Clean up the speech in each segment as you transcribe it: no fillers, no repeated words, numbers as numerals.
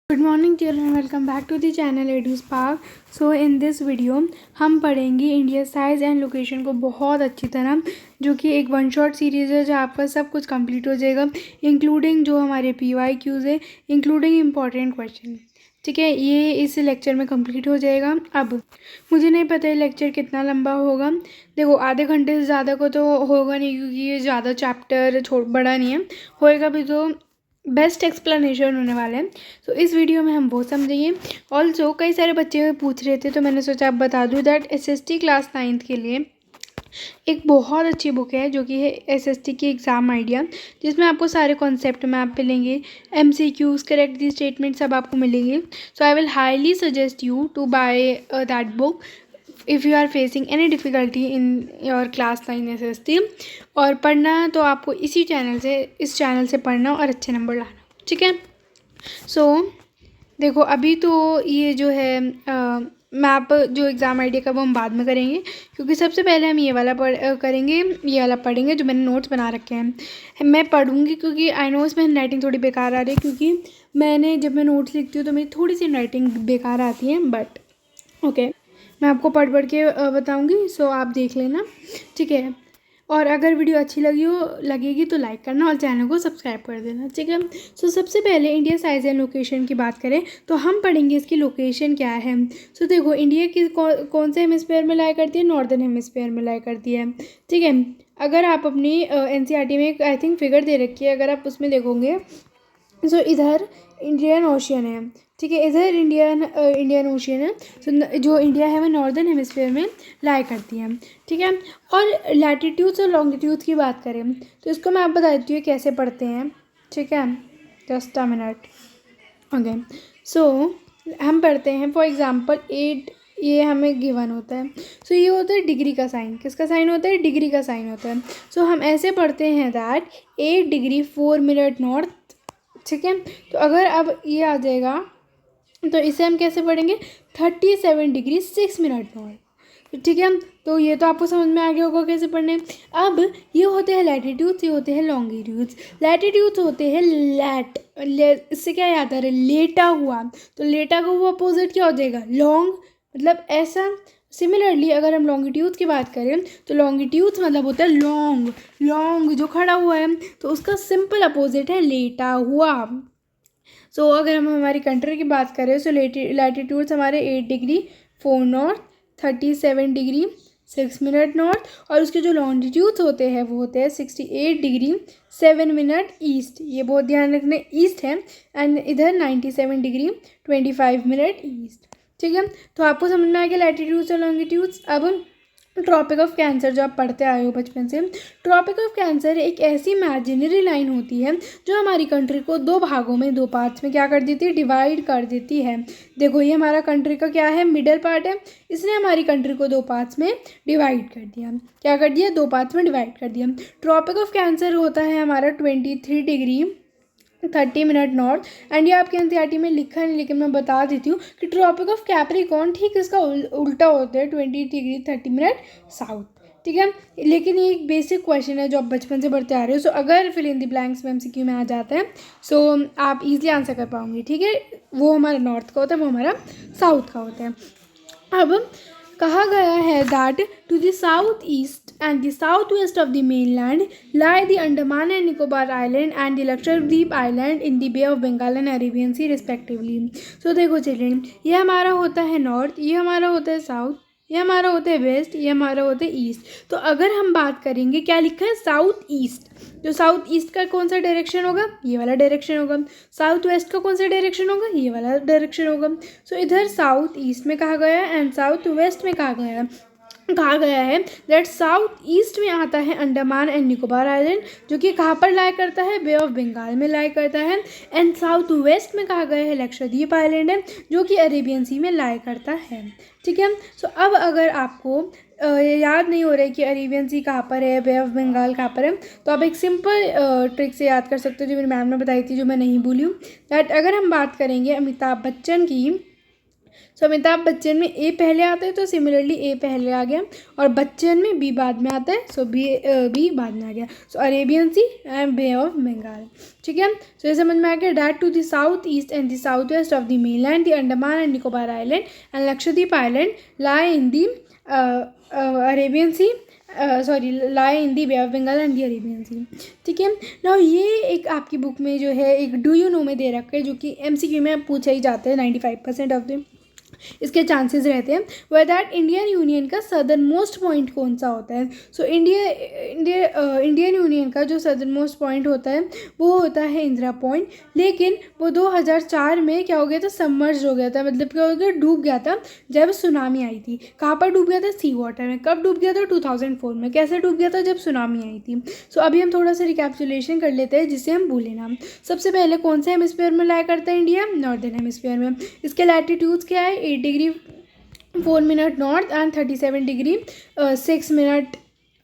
Good morning children, welcome back to the channel Edu Spark. So in this video हम पढ़ेंगे India size and location को बहुत अच्छी तरह, जो कि एक वन शॉट सीरीज़ है जहाँ आपका सब कुछ कंप्लीट हो जाएगा, इंक्लूडिंग जो हमारे PYQs है, इंक्लूडिंग इम्पॉर्टेंट क्वेश्चन। ठीक है, ये इस लेक्चर में कंप्लीट हो जाएगा। अब मुझे नहीं पता ये लेक्चर कितना लंबा होगा। देखो आधे घंटे से ज़्यादा को तो होगा नहीं, क्योंकि ये ज़्यादा चैप्टर बड़ा नहीं है, होएगा भी तो बेस्ट एक्सप्लेनेशन होने वाला है। तो इस वीडियो में हम वो समझेंगे। ऑल्सो कई सारे बच्चे पूछ रहे थे, तो मैंने सोचा आप बता दूँ दैट SST क्लास 9th के लिए एक बहुत अच्छी बुक है, जो कि है SST की एग्ज़ाम आइडिया, जिसमें आपको सारे कॉन्सेप्ट मैप मिलेंगे, MCQs, करेक्ट दी स्टेटमेंट सब आपको मिलेंगे। So I will highly suggest you to buy that book if you are facing any difficulty in your class 9 SST। और पढ़ना तो आपको इस चैनल से पढ़ना और अच्छे नंबर लाना। ठीक है, सो देखो अभी तो ये जो है मैप जो एग्ज़ाम आइडिया का वो हम बाद में करेंगे, क्योंकि सबसे पहले हम ये वाला पढ़ेंगे जो मैंने नोट्स बना रखे हैं। मैं पढ़ूँगी क्योंकि आई नो इसमें राइटिंग थोड़ी बेकार आ रही है, क्योंकि जब मैं नोट्स लिखती हूँ तो मेरी थोड़ी सी राइटिंग बेकार आती है, बट ओके मैं आपको पढ़ के बताऊँगी, सो आप देख लेना। ठीक है, और अगर वीडियो अच्छी लगेगी तो लाइक करना और चैनल को सब्सक्राइब कर देना। ठीक है, सो सबसे पहले इंडिया साइज एंड लोकेशन की बात करें तो हम पढ़ेंगे इसकी लोकेशन क्या है। सो देखो इंडिया की कौन से हेमिस्फीयर में लाई करती है, नॉर्दर्न हेमिस्फीयर में लाई करती है। ठीक है, अगर आप अपनी NCERT में आई थिंक फिगर दे रखी है, अगर आप उसमें देखोगे सो इधर इंडियन ओशियन है। ठीक है, इधर इंडियन ओशियन है। सो जो इंडिया है वो नॉर्दर्न हेमिस्फीयर में लाई करती है। ठीक है, और लैटिट्यूड्स और लॉन्गिट्यूड्स की बात करें तो इसको मैं आप बता देती हूँ कैसे पढ़ते हैं। ठीक है, जस्ट अ मिनट। ओके, सो हम पढ़ते हैं फॉर एग्जांपल 8, ये हमें गिवन होता है। सो ये होता है डिग्री का साइन। किसका साइन होता है? डिग्री का साइन होता है। सो हम ऐसे पढ़ते हैं दैट 8 डिग्री 4 मिनट नॉर्थ। ठीक है, तो अगर अब ये आ जाएगा तो इसे हम कैसे पढ़ेंगे? 37 डिग्री 6 मिनट नॉर्थ। ठीक है, तो ये तो आपको समझ में आ गया होगा कैसे पढ़ने। अब ये होते हैं लैटिट्यूड्स, ये होते हैं लॉन्गिट्यूड्स। लैटिट्यूड्स होते हैं इससे क्या याद आ रहा है? लेटा हुआ। तो लेटा का वो अपोजिट क्या हो जाएगा? लॉन्ग, मतलब ऐसा। सिमिलरली अगर हम लॉन्गिट्यूड्स की बात करें तो लॉन्गिट्यूड्स मतलब होता है लॉन्ग जो खड़ा हुआ है, तो उसका सिंपल अपोजिट है लेटा हुआ। सो अगर हम हमारी कंट्री की बात करें तो लैटिट्यूड्स हमारे 8 degree 4 north, 37 degree 6 minute north, और उसके जो लॉन्गिट्यूड्स होते हैं वो होते हैं 68 डिग्री 7 मिनट ईस्ट। ये बहुत ध्यान रखने, ईस्ट है। एंड इधर 97 डिग्री 25 मिनट ईस्ट। ठीक है, तो आपको समझ में आ गया लैटिट्यूड्स और लॉन्गिट्यूड्स। अब ट्रॉपिक ऑफ कैंसर जो आप पढ़ते आए हो बचपन से, ट्रॉपिक ऑफ कैंसर एक ऐसी इमेजिनरी लाइन होती है जो हमारी कंट्री को दो भागों में, दो पार्ट्स में क्या कर देती है? डिवाइड कर देती है। देखो ये हमारा कंट्री का क्या है? मिडल पार्ट है। इसने हमारी कंट्री को दो पार्ट्स में डिवाइड कर दिया। क्या कर दिया? दो पार्ट्स में डिवाइड कर दिया। ट्रॉपिक ऑफ कैंसर होता है हमारा 23 डिग्री 30 मिनट नॉर्थ। एंड ये आपके NCERT में लिखा नहीं, लेकिन मैं बता देती हूँ कि ट्रॉपिक ऑफ कैप्रिकॉर्न ठीक इसका उल्टा होता है 20 डिग्री 30 मिनट साउथ। ठीक है, लेकिन ये एक बेसिक क्वेश्चन है जो आप बचपन से पढ़ते आ रहे हो। सो अगर फिल इन द ब्लैंक्स में MCQ में आ जाता है सो आप इजीली आंसर कर पाओगे। ठीक है, वो हमारा नॉर्थ का होता है, वो हमारा साउथ का होता है। अब कहा गया है that to the south east and the south west of the mainland lie the Andaman and Nicobar island and the Lakshadweep island in the Bay of Bengal and Arabian Sea respectively. So देखो चिल्ड्रन, ये हमारा होता है नॉर्थ, ये हमारा होता है साउथ, ये हमारा होता है वेस्ट, ये हमारा होता है ईस्ट। तो अगर हम बात करेंगे, क्या लिखा है? South east. जो साउथ ईस्ट का कौन सा डायरेक्शन होगा? ये वाला डायरेक्शन होगा। साउथ वेस्ट का कौन सा डायरेक्शन होगा? ये वाला डायरेक्शन होगा। सो इधर साउथ ईस्ट में कहा गया है एंड साउथ वेस्ट में कहा गया है दैट साउथ ईस्ट में आता है अंडमान एंड निकोबार आइलैंड, जो कि कहाँ पर लाई करता है? बे ऑफ बंगाल में लाई करता है। एंड साउथ वेस्ट में कहा गया है लक्षद्वीप आइलैंड है, जो कि अरेबियन सी में लाई करता है। ठीक है, सो अब अगर आपको याद नहीं हो रहा है कि अरेबियन सी कहाँ पर है, बे ऑफ बंगाल कहाँ पर है, तो आप एक सिंपल ट्रिक से याद कर सकते हो जो मेरी मैम ने बताई थी, जो मैं नहीं भूली हूँ। दैट अगर हम बात करेंगे अमिताभ बच्चन की, सो अमिताभ बच्चन में ए पहले आता है, तो सिमिलरली ए पहले आ गया, और बच्चन में बी बाद में आता है, सो बी बाद में आ गया। So Arabian Sea and Bay of Bengal. ठीक है, सो ये समझ में आ गया। That to the south east and the south west of the mainland, the Andaman and Nicobar island and Lakshadweep island lie in the Arabian Sea lie in the bay of Bengal and the Arabian सी। ठीक है ना, ये एक आपकी बुक में जो है एक डू यू नो में दे रखा है, जो कि MCQ में पूछा ही जाता है 95% ऑफ द इसके चांसेस रहते हैं। वह दैट इंडियन यूनियन का सदर्न मोस्ट पॉइंट कौन सा होता है। सो इंडियन यूनियन का जो सदर्न मोस्ट पॉइंट होता है वो होता है इंदिरा पॉइंट, लेकिन वो 2004 में क्या हो गया था, सबमर्ज हो गया था, मतलब क्या हो गया, डूब गया था जब सुनामी आई थी। कहाँ पर डूब गया था, सी वाटर में। कब डूब गया था, 2004 में। कैसे डूब गया था, जब सुनामी आई थी। सो अभी हम थोड़ा सा रिकैप्चुलेशन कर लेते हैं जिससे हम भूलें ना। सबसे पहले कौन से हेमिस्फीयर में लाया करता है इंडिया, नॉर्दर्न हेमिस्फीयर में। इसके लैटिट्यूड्स क्या है, 8 degree 4 minute north and 37 degree 6 minute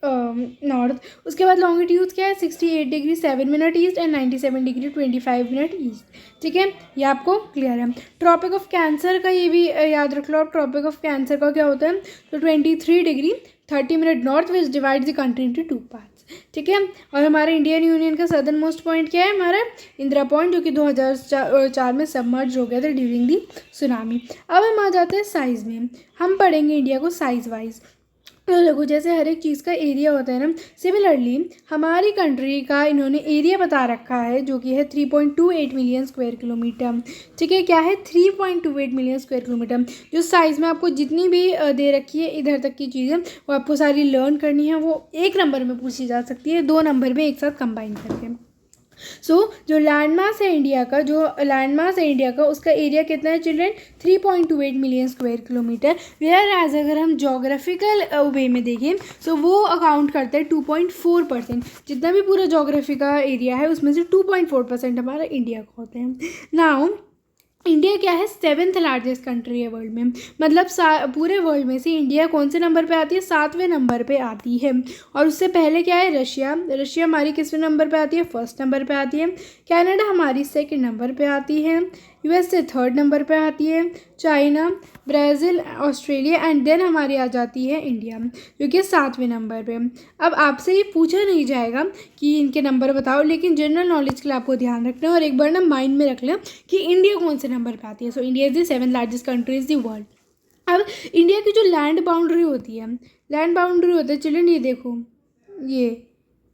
north. उसके बाद लॉन्गिट्यूड्स क्या है, 68 degree 7 minute east and 97 degree 25 minute east. ठीक है, ये आपको क्लियर है। ट्रॉपिक ऑफ कैंसर का ये भी याद रख लो। ट्रॉपिक ऑफ कैंसर का क्या होता है, तो 23 degree 30 minute north which divide the country into 2 parts. ठीक है, और हमारे इंडियन यूनियन का सदर्न मोस्ट पॉइंट क्या है, हमारा इंदिरा पॉइंट, जो कि 2004 में सबमर्ज हो गया था ड्यूरिंग दी सुनामी। अब हम आ जाते हैं साइज़ में। हम पढ़ेंगे इंडिया को साइज़ वाइज। तो देखो, जैसे हर एक चीज़ का एरिया होता है ना, सिमिलरली हमारी कंट्री का इन्होंने एरिया बता रखा है, जो कि है 3.28 मिलियन स्क्वायर किलोमीटर। ठीक है, क्या है, 3.28 मिलियन स्क्वायर किलोमीटर। जो साइज़ में आपको जितनी भी दे रखी है इधर तक की चीज़ें, वो आपको सारी लर्न करनी है। वो एक नंबर में पूछी जा सकती है, 2 नंबर में एक साथ कंबाइन करके। जो लैंडमास है इंडिया का, उसका एरिया कितना है children, 3.28 million square kilometre. Whereas अगर हम जोग्राफिकल वे में देखें, सो वो अकाउंट करता है 2.4%। जितना भी पूरा जोग्राफी का एरिया है उसमें से 2.4% हमारा इंडिया का होता है। नाउ इंडिया क्या है, 7th लार्जेस्ट कंट्री है वर्ल्ड में। मतलब पूरे वर्ल्ड में से इंडिया कौन से नंबर पे आती है, 7वें नंबर पे आती है। और उससे पहले क्या है, रशिया हमारी किसवें नंबर पे आती है, 1st नंबर पे आती है। कनाडा हमारी 2nd नंबर पे आती है। USA 3rd नंबर पे आती है। China, Brazil, Australia and then हमारी आ जाती है इंडिया, जो कि 7वें नंबर पे। अब आपसे ये पूछा नहीं जाएगा कि इनके नंबर बताओ, लेकिन जनरल नॉलेज के लिए आपको ध्यान रखना है और एक बार ना माइंड में रख लें कि इंडिया कौन से नंबर पे आती है। So India is the 7th largest country is the world. अब इंडिया की जो लैंड बाउंड्री होती है चिल्ड्रन, ये देखो, ये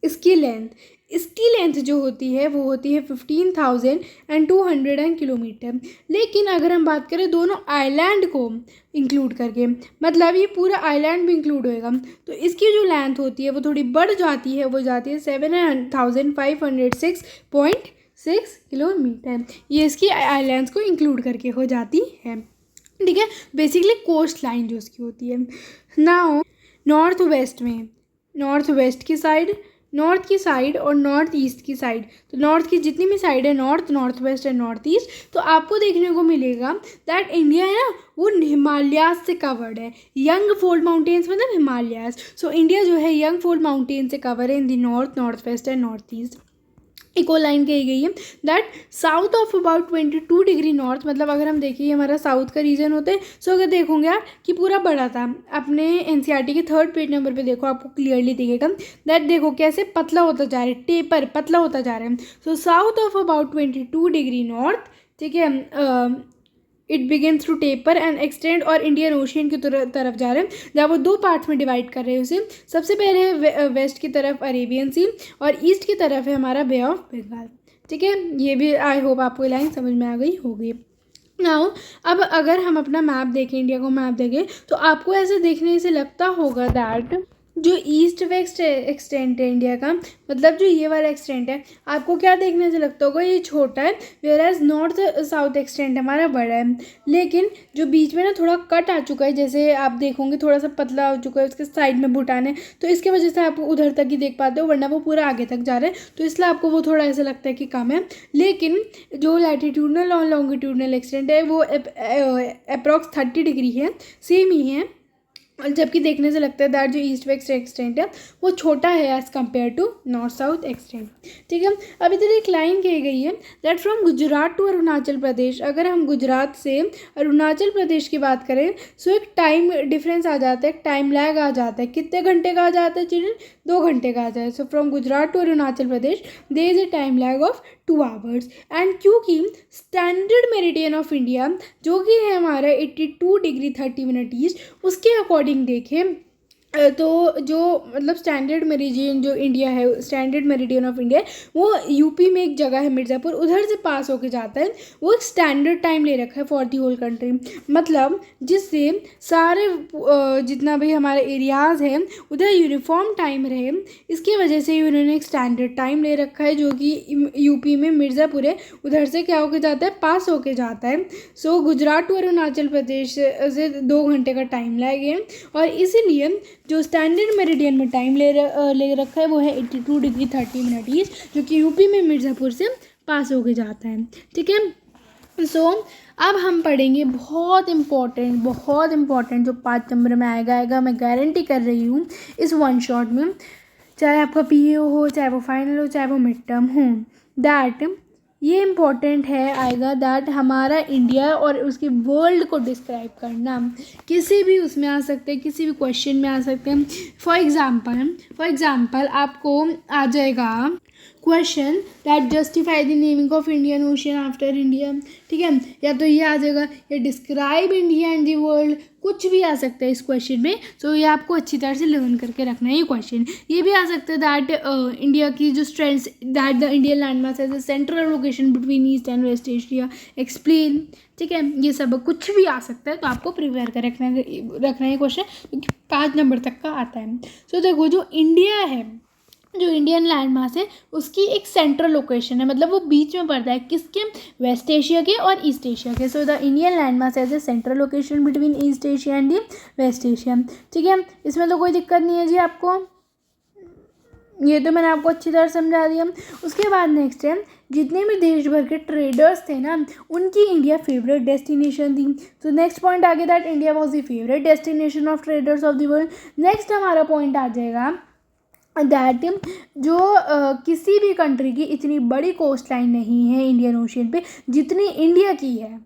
इसकी लेंथ जो होती है वो होती है 15,200 किलोमीटर। लेकिन अगर हम बात करें दोनों आइलैंड को इंक्लूड करके, मतलब ये पूरा आइलैंड भी इंक्लूड होएगा, तो इसकी जो लेंथ होती है वो थोड़ी बढ़ जाती है, वो जाती है 7,506.6 किलोमीटर। ये इसकी आइलैंड्स को इंक्लूड करके हो जाती है। ठीक है, बेसिकली कोस्ट लाइन जो उसकी होती है। नाउ नॉर्थ की साइड और नॉर्थ ईस्ट की साइड, तो नॉर्थ की जितनी भी साइड है, north west and north east, तो आपको देखने को मिलेगा दैट इंडिया है ना, वो हिमालयाज से कवर्ड है। यंग फोल्ड माउंटेन्स मतलब हिमालयाज। सो इंडिया जो है यंग फोल्ड माउंटेन से कवर है in the north west and north east. इको लाइन कही गई है that south of about 22 degree north, मतलब अगर हम देखिए हमारा साउथ का रीजन होता है। सो अगर देखोगे आप कि पूरा बड़ा था, अपने NCERT के 3rd पेज नंबर पे देखो, आपको क्लियरली दिखेगा दैट देखो कैसे पतला होता जा रहा है, टेपर पतला होता जा रहा है। So south of about 22 degree north, ठीक है, it begins to taper and extend, और इंडियन ओशियन की तरफ जा रहे हैं, जहाँ वो 2 पार्ट्स में डिवाइड कर रहे हैं उसे। सबसे पहले है वेस्ट की तरफ अरेबियन सी, और ईस्ट की तरफ है हमारा बे ऑफ बंगाल। ठीक है, ये भी आई होप आपको लाइन समझ में आ गई होगी। नाउ अब अगर हम अपना मैप देखें, इंडिया को मैप देखें, तो आपको ऐसे देखने से लगता होगा दैट जो ईस्ट वेस्ट एक्सटेंट है इंडिया का, मतलब जो ये वाला एक्सटेंट है, आपको क्या देखने से लगता होगा, ये छोटा है, whereas north south extent हमारा बड़ा है। लेकिन जो बीच में ना थोड़ा कट आ चुका है, जैसे आप देखोगे थोड़ा सा पतला हो चुका है, उसके साइड में भूटान है, तो इसके वजह से आप उधर तक ही देख पाते हो, वरना वो पूरा आगे तक जा रहा है, तो इसलिए आपको वो थोड़ा ऐसा लगता है कि कम है। लेकिन जो लैटिट्यूडनल और लॉन्गिट्यूडनल एक्सटेंट है वो अप्रॉक्स 30 डिग्री है, सेम ही है। और जबकि देखने से लगता है दैट जो ईस्ट वेस्ट एक्सटेंट है वो छोटा है as compare to north south extent. ठीक है, अब इधर एक लाइन कही गई है that from Gujarat to Arunachal Pradesh. अगर हम गुजरात से अरुणाचल प्रदेश की बात करें सो एक टाइम डिफरेंस आ जाता है, एक टाइम लैग आ जाता है। कितने घंटे का आ जाता है चिल्ड्रन? 2 घंटे का आ जाता है। So from Gujarat to Arunachal Pradesh there is a time lag of 2 hours. And क्योंकि स्टैंडर्ड मेरिडियन ऑफ इंडिया जो कि है हमारा 82 डिग्री 30 मिनट ईस्ट, उसके अकॉर्डिंग देखें तो जो मतलब स्टैंडर्ड मेरिडियन जो इंडिया है, स्टैंडर्ड मेरिडियन ऑफ इंडिया वो यूपी में एक जगह है मिर्ज़ापुर, उधर से पास होके जाता है। वो एक स्टैंडर्ड टाइम ले रखा है फॉर दी होल कंट्री, मतलब जिससे सारे जितना भी हमारे एरियाज़ हैं उधर यूनिफॉर्म टाइम रहे। इसकी वजह से उन्होंने एक स्टैंडर्ड टाइम ले रखा है जो कि यूपी में मिर्ज़ापुर है, उधर से क्या होके जाता है? पास होके जाता है। सो गुजरात टू अरुणाचल प्रदेश से 2 घंटे का टाइम लगेगा और इसीलिए जो स्टैंडर्ड मेरिडियन में टाइम ले रखा है वो है 82 डिग्री 30 मिनट ईस्ट, जो कि यूपी में मिर्ज़ापुर से पास होके जाता है। ठीक है, सो अब हम पढ़ेंगे बहुत इम्पॉर्टेंट जो 5 नंबर में आएगा मैं गारंटी कर रही हूँ इस वन शॉट में, चाहे आपका पीओ हो, चाहे वो फाइनल हो, चाहे वो मिड टर्म हो। दैट ये इम्पॉर्टेंट है आएगा दैट हमारा इंडिया और उसके वर्ल्ड को डिस्क्राइब करना किसी भी उसमें आ सकते हैं, किसी भी क्वेश्चन में आ सकते हैं। फॉर एग्ज़ाम्पल आपको आ जाएगा question that justify the naming of Indian ocean after India. ठीक है, या तो ये आ जाएगा या describe India and the world, कुछ भी आ सकता है इस क्वेश्चन में। सो ये आपको अच्छी तरह से लर्न करके रखना है ये क्वेश्चन। ये भी आ सकता है दैट इंडिया की जो strengths that the Indian landmass as a central location between east and west Asia explain. ठीक है, ये सब कुछ भी आ सकता है, तो आपको प्रिपेयर कर रखना है क्वेश्चन क्योंकि 5 नंबर तक का आता है। सो देखो जो इंडिया है, जो इंडियन लैंड मास है उसकी एक सेंट्रल लोकेशन है, मतलब वो बीच में पड़ता है किसके? वेस्ट एशिया के और ईस्ट एशिया के। So the Indian land mass as a central location between east Asia and the west Asia. ठीक है, इसमें तो कोई दिक्कत नहीं है जी आपको, ये तो मैंने आपको अच्छी तरह समझा दिया। उसके बाद नेक्स्ट है जितने भी देश भर के ट्रेडर्स थे ना उनकी इंडिया फेवरेट डेस्टिनेशन थी। तो नेक्स्ट पॉइंट आगे that India was the favourite destination of traders of the world. Next हमारा पॉइंट आ जाएगा दैट जो किसी भी कंट्री की इतनी बड़ी कोस्ट लाइन नहीं है इंडियन ओशियन पे जितनी इंडिया की है।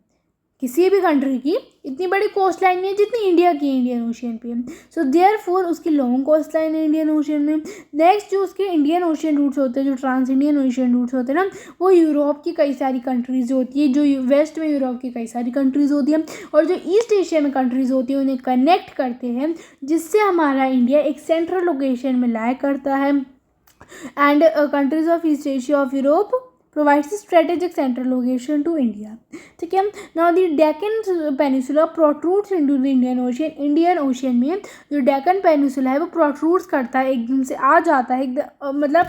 किसी भी कंट्री की इतनी बड़ी कोस्ट लाइन नहीं है जितनी इंडिया की इंडियन ओशियन पे। सो देयरफॉर उसकी लॉन्ग कोस्ट लाइन है इंडियन ओशियन में। नेक्स्ट जो उसके इंडियन ओशियन रूट्स होते हैं, जो ट्रांस इंडियन ओशियन रूट्स होते हैं ना, वो यूरोप की कई सारी कंट्रीज़ होती है, जो वेस्ट में यूरोप की कई सारी कंट्रीज़ होती है और जो ईस्ट एशिया में कंट्रीज़ होती है उन्हें कनेक्ट करते हैं, जिससे हमारा इंडिया एक सेंट्रल लोकेशन में लाया करता है। And countries of east Asia of Europe provides a strategic central location to India. ठीक है, now the Deccan Peninsula protrudes into the Indian Ocean. Indian Ocean में जो Deccan Peninsula है वो protrudes करता है, एकदम से आ जाता है, एकदम मतलब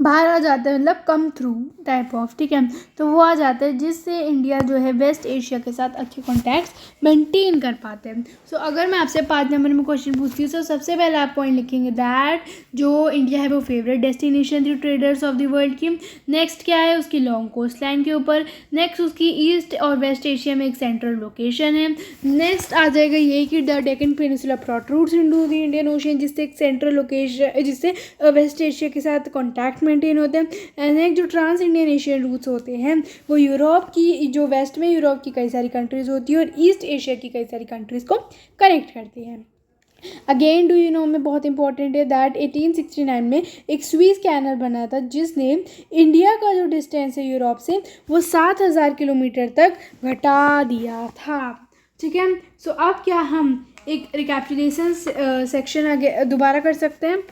बाहर आ जाता है, मतलब कम थ्रू टाइप ऑफ। ठीक है, तो वो आ जाता है जिससे इंडिया जो है वेस्ट एशिया के साथ अच्छे कॉन्टैक्ट्स मेंटेन कर पाते हैं। सो अगर मैं आपसे 5 नंबर में क्वेश्चन पूछती हूँ तो सबसे पहले आप पॉइंट लिखेंगे दैट जो इंडिया है वो फेवरेट डेस्टिनेशन थी ट्रेडर्स ऑफ द वर्ल्ड की। नेक्स्ट क्या है? उसकी लॉन्ग कोस्ट लाइन के ऊपर। नेक्स्ट उसकी ईस्ट और वेस्ट एशिया में एक सेंट्रल लोकेशन है। नेक्स्ट आ जाएगा ये कि the Deccan peninsula protrudes into the Indian ocean, जिससे एक सेंट्रल लोकेशन, जिससे वेस्ट एशिया के साथ कॉन्टैक्ट मेंटेन होते हैं। एंड नेक्स्ट जो ट्रांस इंडियन एशियन रूट्स होते हैं वो यूरोप की, जो वेस्ट में यूरोप की कई सारी कंट्रीज़ होती है और ईस्ट एशिया की कई सारी कंट्रीज़ को कनेक्ट करती हैं। अगेन डू यू नो में बहुत इंपॉर्टेंट है दैट 1869 में एक स्वीज कैनल बना था जिसने इंडिया का जो डिस्टेंस है यूरोप से वो 7000 किलोमीटर तक घटा दिया था। ठीक है, सो अब क्या हम एक रिकैपिटुलेशन सेक्शन आगे दोबारा कर सकते हैं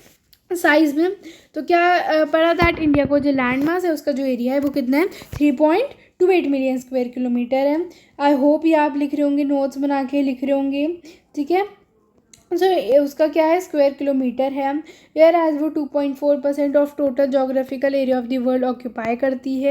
साइज़ में। तो क्या पढ़ा दैट इंडिया को जो लैंड मास है उसका जो एरिया है वो कितना है? 3.28 मिलियन स्क्वायर किलोमीटर है। आई होप ये आप लिख रहे होंगे, नोट्स बना के लिख रहे होंगे। ठीक है, सो उसका क्या है? स्क्वायर किलोमीटर है। वेयर एज वो 2.4% of total geographical area of the world occupy करती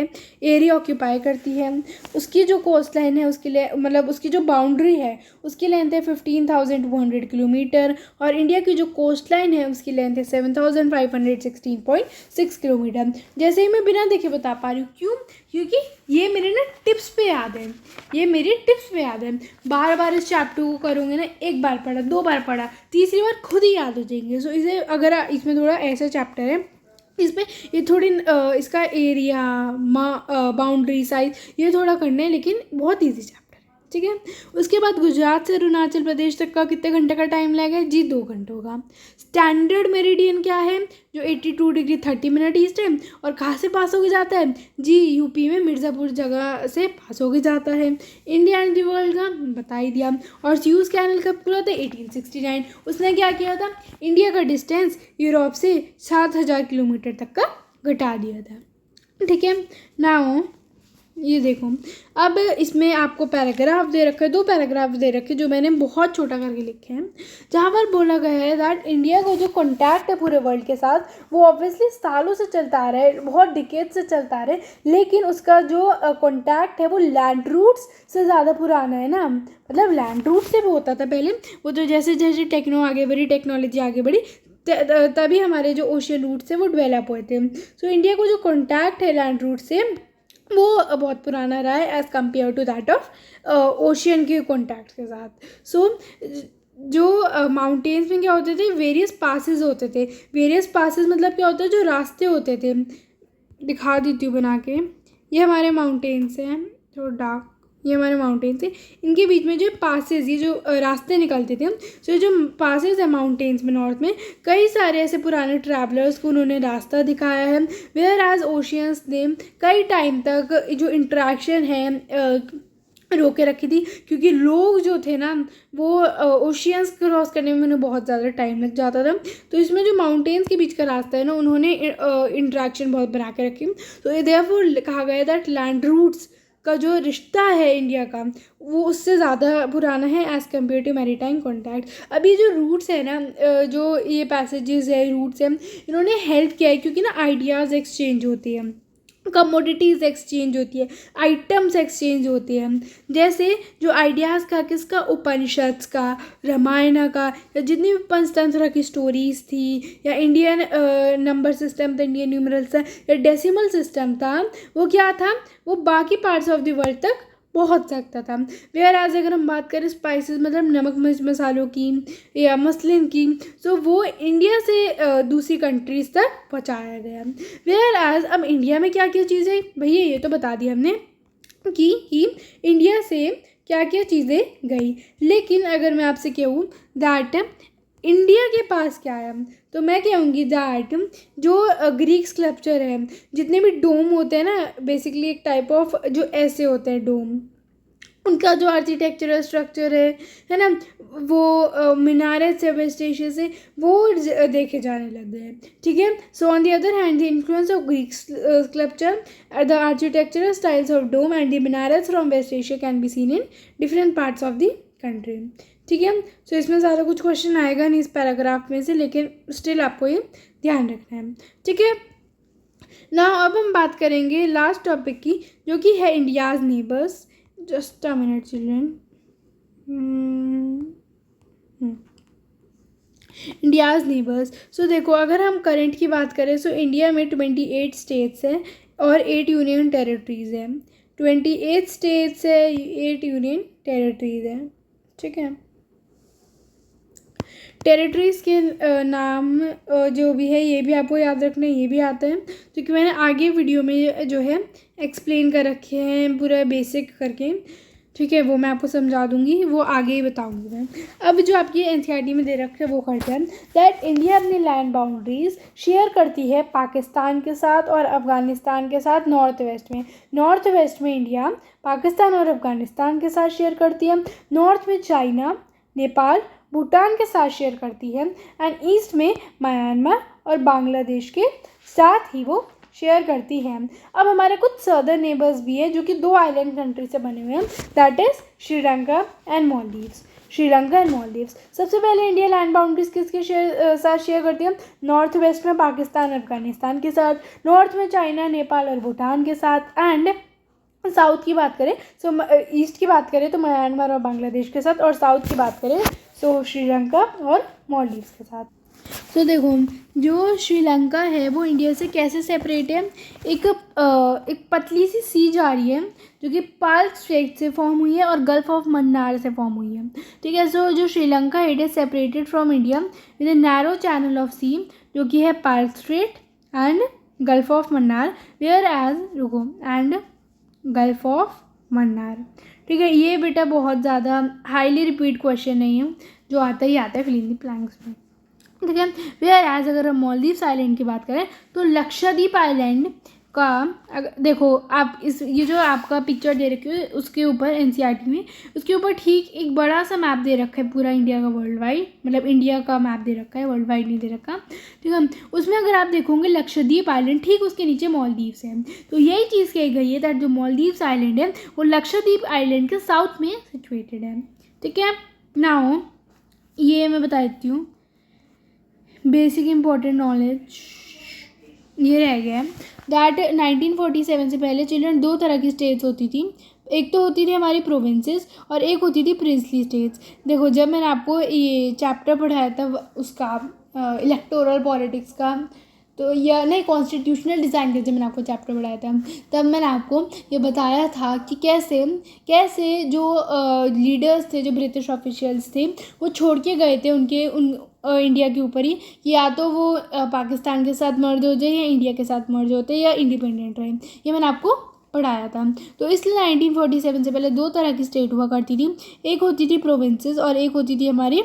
है। उसकी जो कोस्ट लाइन है उसके लिए, मतलब उसकी जो बाउंड्री है उसकी लेंथ है 15,200 किलोमीटर और इंडिया की जो कोस्ट लाइन है उसकी लेंथ है 7,516.6 किलोमीटर। जैसे ही मैं बिना देखे बता पा रही हूँ, क्यों? क्योंकि ये मेरे ना टिप्स पे याद है, ये मेरी टिप्स पे याद है। बार बार इस चैप्टर को करोगे ना, एक बार पढ़ा, 2 बार पढ़ा, तीसरी बार खुद ही याद हो जाएंगे। सो इसे अगर इसमें थोड़ा ऐसा चैप्टर है, इसमें ये थोड़ी इसका एरिया, बाउंड्री साइज ये थोड़ा करना है, लेकिन बहुत ईजी चैप्टर है, ठीक है। उसके बाद गुजरात से अरुणाचल प्रदेश तक का कितने घंटे का टाइम लगेगा जी? 2 घंटों का। स्टैंडर्ड मेरिडियन क्या है? जो 82 डिग्री 30 मिनट ईस्ट है। और कहाँ से पास होके जाता है जी? यूपी में मिर्ज़ापुर जगह से पास होके जाता है। इंडिया एंड दी वर्ल्ड का बता ही दिया। और स्यूज़ कैनल कब खुला था? 1869। उसने क्या किया था? इंडिया का डिस्टेंस यूरोप से 7000 किलोमीटर तक का घटा दिया था, ठीक है। नाउ ये देखो, अब इसमें आपको पैराग्राफ दे रखे, 2 पैराग्राफ दे रखे जो मैंने बहुत छोटा करके लिखे हैं, जहाँ पर बोला गया है दैट इंडिया का जो कॉन्टैक्ट है पूरे वर्ल्ड के साथ वो ऑब्वियसली सालों से चलता आ रहा है, बहुत डिकेड से चलता आ रहा है, लेकिन उसका जो कॉन्टैक्ट है वो लैंड रूट्स से ज़्यादा पुराना है ना। मतलब लैंड रूट से भी होता था पहले, वो तो जैसे जैसे टेक्नोलॉजी आगे बढ़ी तभी हमारे जो ओशियन रूट्स है वो डेवलप हुए थे। सो इंडिया को जो कॉन्टैक्ट है लैंड रूट से वो बहुत पुराना रहा है as compare to that of ocean के कॉन्टैक्ट के साथ। सो जो माउंटेन्स में क्या होते थे? वेरियस पासेस होते थे। वेरियस पासेस मतलब क्या होता है? जो रास्ते होते थे। दिखा देती हूँ बना के। ये हमारे माउंटेन्स हैं, थोड़ा डार्क, ये हमारे माउंटेन्स हैं। इनके बीच में जो पासेस, ये जो रास्ते निकलते थे, तो जो पासेस है माउंटेन्स में नॉर्थ में, कई सारे ऐसे पुराने ट्रैवलर्स को उन्होंने रास्ता दिखाया है। वेयर एज ओशियंस ने कई टाइम तक जो इंट्रैक्शन है रोके रखी थी, क्योंकि लोग जो थे ना वो ओशियंस क्रॉस करने में उन्हें बहुत ज़्यादा टाइम लग जाता था। तो इसमें जो माउंटेन्स के बीच का रास्ता है ना, उन्होंने इंट्रैक्शन बहुत बना के रखी। तो देयरफॉर कहा गया दैट लैंड रूट्स का जो रिश्ता है इंडिया का वो उससे ज़्यादा पुराना है as compare to maritime contact. अभी जो रूट्स है ना, जो ये पैसेजेस है, रूट्स हैं, इन्होंने हेल्प किया है, क्योंकि ना आइडियाज़ एक्सचेंज होती है, कमोडिटीज़ एक्सचेंज होती है, आइटम्स एक्सचेंज होती है। जैसे जो आइडियाज़ का किसका? उपनिषद का, रामायण का, या जितनी भी पंचतंत्र की स्टोरीज़ थी, या इंडियन नंबर सिस्टम था, इंडियन न्यूमरल्स था, या डेसिमल सिस्टम था, वो क्या था? वो बाकी पार्ट्स ऑफ द वर्ल्ड तक पहुंच सकता था। वेयर एज अगर हम बात करें स्पाइसेस मतलब नमक मिर्च मसालों की या मसलिन की, तो वो इंडिया से दूसरी कंट्रीज़ तक पहुंचाया गया। वेयर एज अब इंडिया में क्या क्या चीज़ें, भैया ये तो बता दिया हमने कि इंडिया से क्या क्या चीज़ें गई, लेकिन अगर मैं आपसे कहूँ दैट इंडिया के पास क्या है, तो मैं कहूँगी दैट जो ग्रीक स्कल्पचर है, जितने भी डोम होते हैं ना, बेसिकली एक टाइप ऑफ जो ऐसे होते हैं डोम, उनका जो आर्किटेक्चरल स्ट्रक्चर है ना, वो मीनारे से वेस्ट एशिया से वो देखे जाने लग गए हैं, ठीक है। So on the other hand the influence of Greek sculpture, the architectural styles of dome and the minarets from West Asia can be seen in different parts of the country, ठीक है। सो इसमें ज़्यादा कुछ क्वेश्चन आएगा नहीं इस paragraph में से, लेकिन स्टिल आपको ये ध्यान रखना है, ठीक है ना। अब हम बात करेंगे लास्ट टॉपिक की, जो कि है India's neighbours. Just a minute children. India's neighbours. So देखो, अगर हम करंट की बात करें, सो इंडिया में 28 स्टेट्स हैं और 8 यूनियन टेरिटरीज़ हैं। 28 स्टेट्स है, 8 यूनियन टेरिटरीज़ हैं, ठीक है। टेरिटरीज़ के नाम जो भी है ये भी आपको याद रखना है, ये भी आता है, क्योंकि मैंने आगे वीडियो में जो है एक्सप्लेन कर रखे हैं पूरा बेसिक करके, ठीक है। वो मैं आपको समझा दूंगी, वो आगे ही बताऊंगी मैं। अब जो आपकी एनसीईआरटी में दे रखे हैं वो करते हैं दैट इंडिया अपनी लैंड बाउंड्रीज शेयर करती है पाकिस्तान के साथ और अफ़गानिस्तान के साथ नॉर्थ वेस्ट में। नॉर्थ वेस्ट में इंडिया पाकिस्तान और अफ़गानिस्तान के साथ शेयर करती है, नॉर्थ में चाइना, नेपाल, भूटान के साथ शेयर करती है, एंड ईस्ट में म्यांमार और बांग्लादेश के साथ ही वो शेयर करती है। अब हमारे कुछ सदर्न नेबर्स भी हैं जो कि 2 आइलैंड कंट्री से बने हुए हैं, that is Sri Lanka and Maldives. Sri Lanka and Maldives. सबसे पहले इंडिया लैंड बाउंड्रीज किसके साथ शेयर करती है? नॉर्थ वेस्ट में पाकिस्तान और अफगानिस्तान के साथ, नॉर्थ में चाइना, नेपाल और भूटान के साथ, एंड साउथ की बात करें ईस्ट की बात करें तो म्यांमार और बांग्लादेश के साथ, और साउथ की बात करें तो श्रीलंका और मालदीव्स के साथ। सो देखो, जो श्रीलंका है वो इंडिया से कैसे सेपरेट है, एक पतली सी सी जा रही है जो कि पार्क स्ट्रेट से फॉर्म हुई है और गल्फ ऑफ मन्नार से फॉर्म हुई है, ठीक है। सो जो श्रीलंका है it is separated from India with a narrow channel of sea जो कि है Palk Strait and Gulf of Mannar, whereas रुको एंड गल्फ ऑफ मन्नार, ठीक है। ये बेटा बहुत ज़्यादा हाईली रिपीट क्वेश्चन नहीं है, जो आता ही आता है फिल इन द ब्लैंक्स में, ठीक है। वेयर एज अगर हम मालदीव्स आइलैंड की बात करें तो लक्षद्वीप आइलैंड का अगर देखो आप ये जो आपका पिक्चर दे रखी है उसके ऊपर एनसीईआरटी में उसके ऊपर ठीक एक बड़ा सा मैप दे रखा है पूरा इंडिया का, वर्ल्ड वाइड, मतलब इंडिया का मैप दे रखा है, वर्ल्ड वाइड नहीं दे रखा, ठीक है। उसमें अगर आप देखोगे लक्षद्वीप आइलैंड ठीक उसके नीचे मालदीव्स है, तो यही चीज़ कही गई है दैट जो मालदीव्स आइलैंड है वो लक्षद्वीप आइलैंड के साउथ में सिचुएटेड है, ठीक है। नाउ ये मैं बता देती हूँ बेसिक इंपॉर्टेंट नॉलेज ये रह गया है दैट 1947 से पहले चिल्ड्रन दो तरह की स्टेट्स होती थी, एक तो होती थी हमारी प्रोविंसेस और एक होती थी प्रिंसली स्टेट्स। देखो जब मैंने आपको ये चैप्टर पढ़ाया था उसका इलेक्टोरल पॉलिटिक्स का, तो या नहीं कॉन्स्टिट्यूशनल डिज़ाइन का जब मैंने आपको चैप्टर पढ़ाया था तब मैंने आपको ये बताया था कि कैसे कैसे जो लीडर्स थे, जो ब्रिटिश ऑफिशियल्स थे, वो छोड़ के गए थे इंडिया के ऊपर ही कि या तो वो पाकिस्तान के साथ मर्ज हो जाए या इंडिया के साथ मर्ज होते या इंडिपेंडेंट रहे, ये मैंने आपको पढ़ाया था। तो इसलिए 1947 से पहले दो तरह की स्टेट हुआ करती थी, एक होती थी प्रोविंसेस और एक होती थी हमारी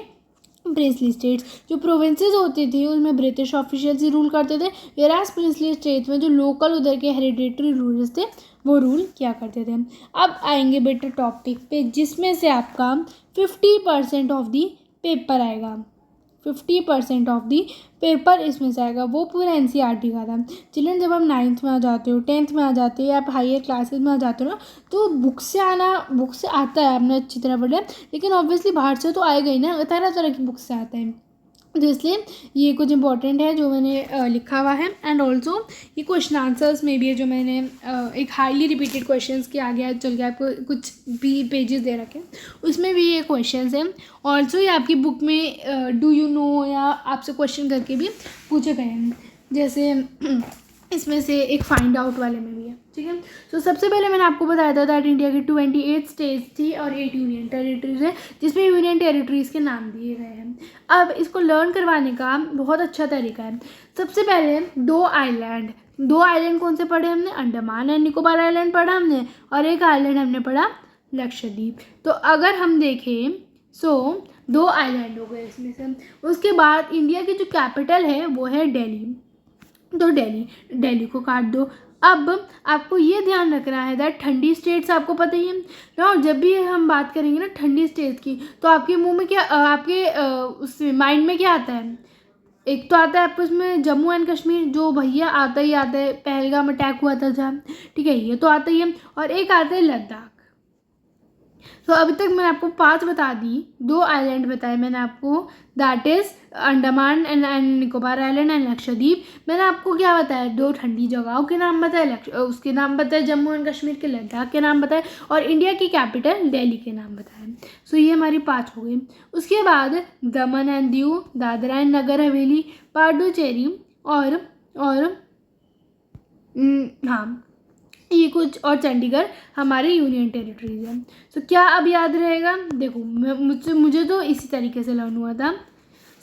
प्रिंसली स्टेट्स। जो प्रोविंसेस होती थी उसमें ब्रिटिश ऑफिशियल्स ही रूल करते थे, वेराज प्रिंसली स्टेट्स में जो लोकल उधर के हेरिडेटरी रूलर्स थे वो रूल किया करते थे। अब आएंगे बेटा टॉपिक पे जिसमें से आपका 50% ऑफ दी पेपर आएगा, 50% ऑफ दी पेपर इसमें से आएगा, वो पूरा एनसीईआरटी का था। चिल्ड्रन जब हम 9th में आ जाते हो, 10th में आ जाते हो या आप हायर क्लासेस में आ जाते हो ना, तो बुक से आता है, आपने अच्छी तरह पढ़ा, लेकिन ऑब्वियसली बाहर से तो आएगा ही ना, तरह तरह की बुक से आता है, तो इसलिए ये कुछ इंपॉर्टेंट है जो मैंने लिखा हुआ है। एंड ऑल्सो ये क्वेश्चन आंसर्स में भी है जो मैंने एक हाईली रिपीटेड क्वेश्चंस के आगे चल के आपको कुछ भी पेजेस दे रखे हैं, उसमें भी ये क्वेश्चंस हैं। ऑल्सो ये आपकी बुक में डू यू नो या आपसे क्वेश्चन करके भी पूछे गए हैं, जैसे इसमें से एक फाइंड आउट वाले में भी है, ठीक है। तो सबसे पहले मैंने आपको बताया था दैट इंडिया की 28 स्टेट्स थी और 8 यूनियन टेरिटरीज है, जिसमें यूनियन टेरिटरीज के नाम दिए गए हैं। अब इसको लर्न करवाने का बहुत अच्छा तरीका है। सबसे पहले दो आइलैंड कौन से पढ़े हमने, अंडमान एंड निकोबार आइलैंड पढ़ा हमने और एक आइलैंड हमने पढ़ा लक्षद्वीप। तो अगर हम देखें दो आइलैंड हो गए इसमें से। उसके बाद इंडिया की जो कैपिटल है वो है दिल्ली, तो दिल्ली को काट दो। अब आपको ये ध्यान रखना है दैट ठंडी स्टेट्स आपको पता ही है ना, और जब भी हम बात करेंगे ना ठंडी स्टेट्स की तो आपके मुंह में क्या आपके उस माइंड में क्या आता है, एक तो आता है आपको इसमें जम्मू एंड कश्मीर, जो भैया आता ही आता है, पहलगाम अटैक हुआ था जहाँ, ठीक है, ये तो आता ही है, और एक आता है लद्दाख। तो अभी तक मैंने आपको 5 बता दी, 2 आइलैंड बताए मैंने आपको, that is Andaman and Nicobar island and Lakshadweep. मैंने आपको क्या बताया, 2 ठंडी जगहों के नाम बताए, उसके नाम बताए जम्मू एंड कश्मीर के, लद्दाख के नाम बताए, और इंडिया की कैपिटल दिल्ली के नाम बताए। सो ये हमारी 5 हो गई। उसके बाद दमन एंड दीव, दादरा एंड नगर हवेली, पांडुचेरी और हाँ ये कुछ और चंडीगढ़ हमारे यूनियन टेरिटरीज है। तो क्या अब याद रहेगा, देखो मुझे तो इसी तरीके से लर्न हुआ था।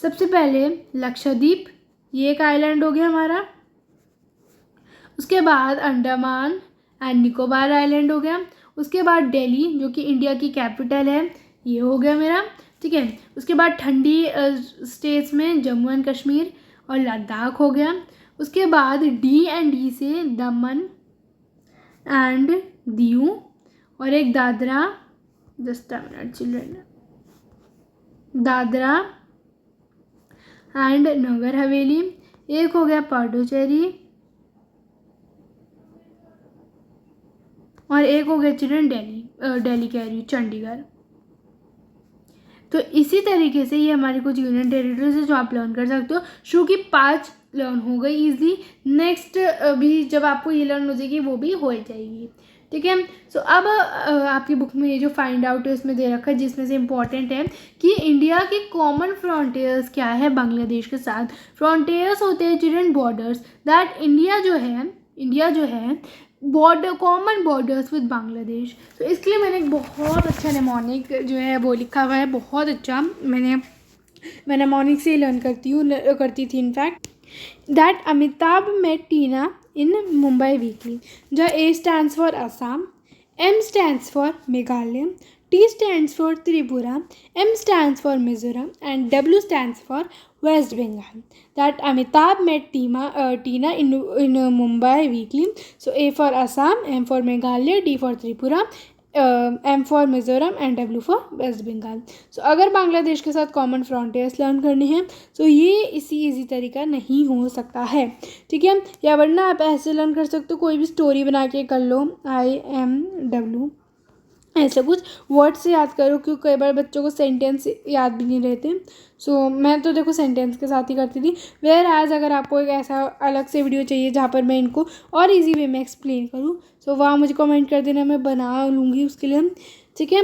सबसे पहले लक्षद्वीप, ये एक आइलैंड हो गया हमारा। उसके बाद अंडमान एंड निकोबार आइलैंड हो गया। उसके बाद दिल्ली जो कि इंडिया की कैपिटल है, ये हो गया मेरा, ठीक है। उसके बाद ठंडी स्टेट्स में जम्मू एंड कश्मीर और लद्दाख हो गया। उसके बाद डी से दमन एंड दीव और एक Dadra, just a minute children, Dadra and Nagar Haveli. एक हो गया पांडुचेरी और एक हो गया चिल्ड्रन दिल्ली कह रही हूँ, चंडीगढ़। तो इसी तरीके से ये हमारी कुछ यूनियन टेरिटरीज है जो आप लर्न कर सकते हो। शुरू की 5 लर्न हो गई ईजिली, नेक्स्ट भी जब आपको ये लर्न हो जाएगी वो भी हो जाएगी, ठीक है। ठीक है। सो अब आपकी बुक में ये जो फाइंड आउट है उसमें दे रखा है, जिसमें से इम्पॉर्टेंट है कि इंडिया के कॉमन फ्रंटियर्स क्या है बांग्लादेश के साथ। फ्रंटियर्स होते हैं चिल्ड्रन बॉर्डर्स दैट इंडिया जो है border common borders with Bangladesh. तो इसके लिए मैंने एक बहुत अच्छा नेमोनिक जो है वो लिखा हुआ है, बहुत अच्छा। मैं नेमोनिक से लर्न करती थी in fact. That Amitabh met Tina in Mumbai weekly. The A stands for Assam, M stands for Meghalaya, T stands for Tripura, M stands for Mizoram, and W stands for West Bengal. That Amitabh met Tina in Mumbai weekly. So A for Assam, M for Meghalaya, D for Tripura, M for Mizoram and W for West Bengal. So अगर बांग्लादेश के साथ common frontiers learn करनी है तो ये इसी easy तरीका नहीं हो सकता है, ठीक है। या वरना आप ऐसे लर्न कर सकते हो, कोई भी स्टोरी बना के कर लो, IMW ऐसा कुछ वर्ड से याद करो, क्योंकि कई बार बच्चों को सेंटेंस याद भी नहीं रहते। सो मैं तो देखो सेंटेंस के साथ ही करती थी। वेयर एज अगर आपको एक ऐसा अलग से वीडियो चाहिए जहाँ पर मैं इनको और इजी वे में एक्सप्लेन करूँ, सो वहाँ मुझे कमेंट कर देना, मैं बना लूँगी उसके लिए, ठीक है।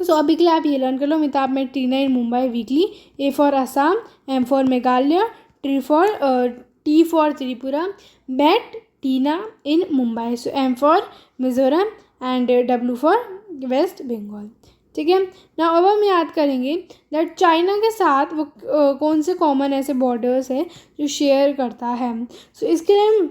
सो अभी के लिए आप ये लर्न कर लो, Amitabh met Tina in Mumbai weekly. A for Assam, M for Meghalaya, T for Tripura, met Tina in Mumbai. So M for Mizoram and W for West Bengal, ठीक है ना। अब हम याद करेंगे दैट चाइना के साथ वो कौन से कॉमन ऐसे बॉर्डर्स है जो शेयर करता है। सो इसके लिए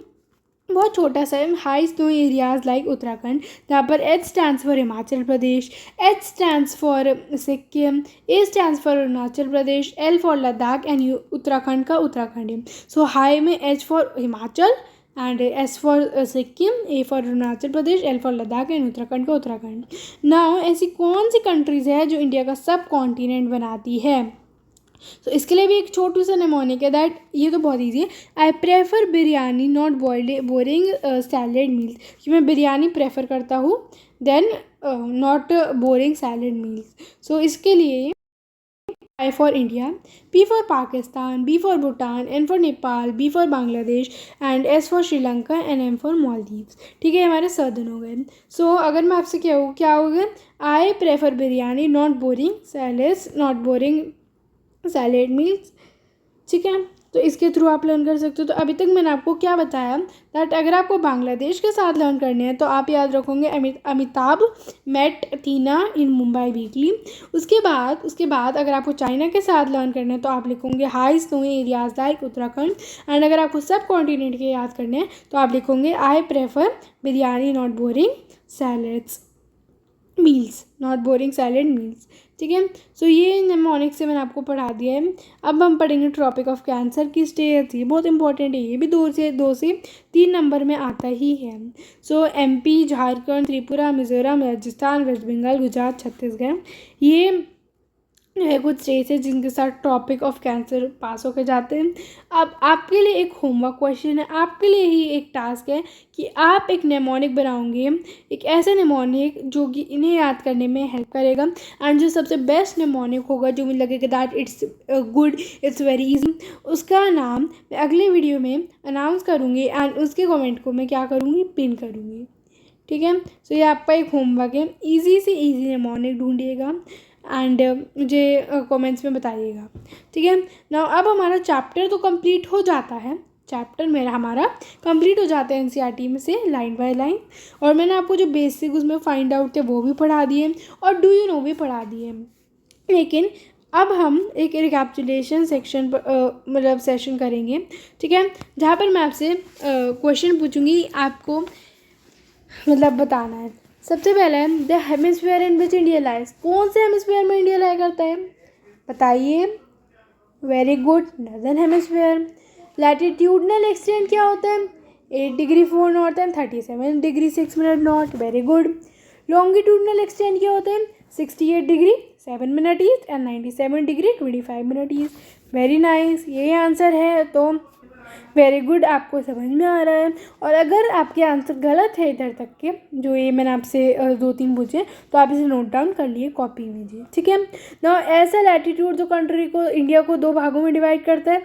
बहुत छोटा सा है, high snow areas like Uttarakhand, जहाँ पर H stands for Himachal Pradesh, H stands for Sikkim, A stands for Arunachal Pradesh, L for Ladakh and Uttarakhand का उत्तराखंड। सो हाई में H for Himachal and S for Sikkim, A for Arunachal Pradesh, L for Ladakh and Uttarakhand का उत्तराखंड। नाउ ऐसी कौन सी कंट्रीज़ है जो इंडिया का सब कॉन्टिनेंट बनाती है। तो इसके लिए भी एक छोटू सा नेमोनिक है दैट, ये तो बहुत ईजी है। I prefer biryani not boring salad meals, कि मैं बिरयानी प्रेफर करता हूँ then not boring salad meals. So इसके लिए I for India, P for Pakistan, B for Bhutan, N for Nepal, B for Bangladesh and S for Sri Lanka and M for Maldives, ठीक है। हमारे southern हो गए। सो अगर मैं आपसे क्या होगा, आई prefer biryani not boring salad meals, ठीक है। तो इसके थ्रू आप लर्न कर सकते हो। तो अभी तक मैंने आपको क्या बताया दैट अगर आपको बांग्लादेश के साथ लर्न करने हैं तो आप याद रखोगे Amitabh met Tina in Mumbai weekly. उसके बाद अगर आपको चाइना के साथ लर्न करना है तो आप लिखोगे high snowy areas like Uttarakhand. And अगर आपको सब कॉन्टिनेंट के याद करने हैं तो आप लिखोगे आई prefer biryani not boring salad meals, ठीक है। सो ये नेमोनिक से मैंने आपको पढ़ा दिया है। अब हम पढ़ेंगे ट्रॉपिक ऑफ कैंसर की स्टेज, ये बहुत इंपॉर्टेंट है, ये भी 2 से 3 नंबर में आता ही है। सो MP, झारखंड, त्रिपुरा, मिजोरम, राजस्थान, वेस्ट बंगाल, गुजरात, छत्तीसगढ़, ये है कुछ स्टेट्स है जिनके साथ टॉपिक ऑफ कैंसर पास होकर जाते हैं। अब आपके लिए एक होमवर्क क्वेश्चन है, आपके लिए ही एक टास्क है कि आप एक नेमोनिक बनाओगे, एक ऐसा नेमोनिक जो कि इन्हें याद करने में हेल्प करेगा। एंड जो सबसे बेस्ट नेमोनिक होगा, जो मुझे लगेगा that it's good, it's very easy, उसका नाम मैं अगले वीडियो में अनाउंस करूँगी एंड उसके कमेंट को मैं क्या करूँगी, पिन करूँगी, ठीक है। सो ये आपका एक होमवर्क है, ईजी से ईजी नेमोनिक ढूंढिएगा एंड मुझे कमेंट्स में बताइएगा, ठीक है ना। अब हमारा चैप्टर तो कंप्लीट हो जाता है, हमारा कंप्लीट हो जाता है NCERT में से लाइन बाय लाइन। और मैंने आपको जो बेसिक उसमें फाइंड आउट थे वो भी पढ़ा दिए और डू यू नो भी पढ़ा दिए। लेकिन अब हम एक रिकैप्चुलेशन सेक्शन मतलब सेशन करेंगे, ठीक है, जहाँ पर मैं आपसे क्वेश्चन पूछूंगी, आपको मतलब बताना है। सबसे पहले है the hemisphere in which India lies, कौन से हेमिस्फीयर में इंडिया लाई करता है, बताइए। Very good, northern hemisphere. Latitudinal extent क्या होता है, 8 degree 4 north and 37 degree 6 minute north, very good. Longitudinal extent क्या होता है, 68 degree 7 minute east and 97 degree 25 minute east, very nice. ये आंसर है, तो वेरी गुड, आपको समझ में आ रहा है। और अगर आपके आंसर गलत है इधर तक के, जो ये मैंने आपसे 2-3 पूछे, तो आप इसे नोट डाउन कर लिए, कॉपी कीजिए, ठीक है ना। ऐसा लैटिट्यूड जो कंट्री को, इंडिया को 2 भागों में डिवाइड करता है,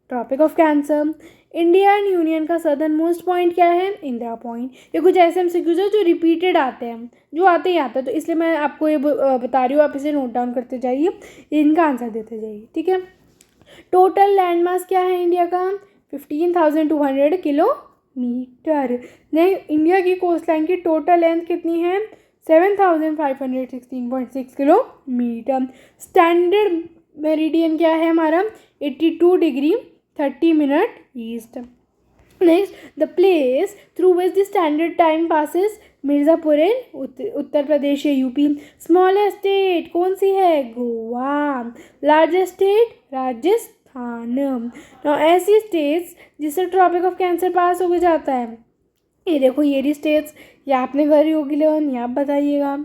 tropic of cancer. Indian union का सदर्न मोस्ट पॉइंट क्या है? इंदिरा पॉइंट। ये कुछ ऐसे एमसीक्यूज है जो रिपीटेड आते हैं, जो आते ही आता है, तो इसलिए मैं आपको ये बता रही हूँ, आप इसे नोट डाउन करते जाइए, इनका आंसर देते जाइए, ठीक है। टोटल लैंड मास क्या है इंडिया का? 15,200 किलोमीटर। नहीं, इंडिया की कोस्ट लाइन की टोटल लेंथ कितनी है? 7,516.6 किलोमीटर। स्टैंडर्ड मेरिडियन क्या है हमारा? 82 degree 30 minute east. Next, the place through which the standard time passes, Mirzapur in Uttar Pradesh या यूपी। स्मॉलेस्ट स्टेट कौन सी है? गोवा। Largest state? राजस्थान। तो ऐसी स्टेट्स जिससे ट्रॉपिक ऑफ कैंसर पास हो जाता है, ये देखो, ये रही स्टेट्स, ये आपने करी होगी लर्न, ये आप बताइएगा।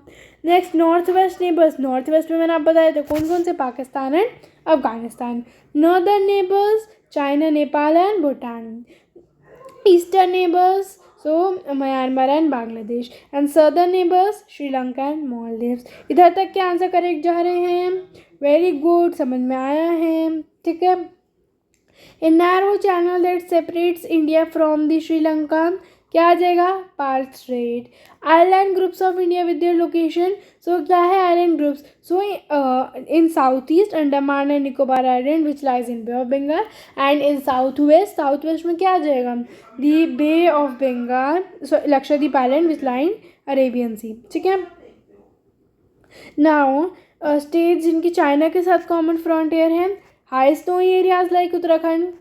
Next, north west neighbours. North west में मैंने आप बताया था कौन कौन से? Pakistan and Afghanistan. Northern neighbours, China, Nepal and Bhutan. Eastern neighbours, so Myanmar and Bangladesh. And southern neighbours, Sri Lanka and Maldives. इधर तक के आंसर करेक्ट जा रहे हैं, वेरी गुड, समझ में आया है, ठीक है। A narrow channel that separates India from the Sri Lanka, क्या आ जाएगा? पार्थ strait. Island groups of India with their location, so क्या है island groups? So in south east Andaman and Nicobar island which lies in bay of Bengal, and in south west में क्या आ जाएगा? The bay of Bengal, so Lakshadweep island which lie in Arabian सी, ठीक है। Now states जिनकी China के साथ कॉमन फ्रंटियर है, high snowy areas like Uttarakhand,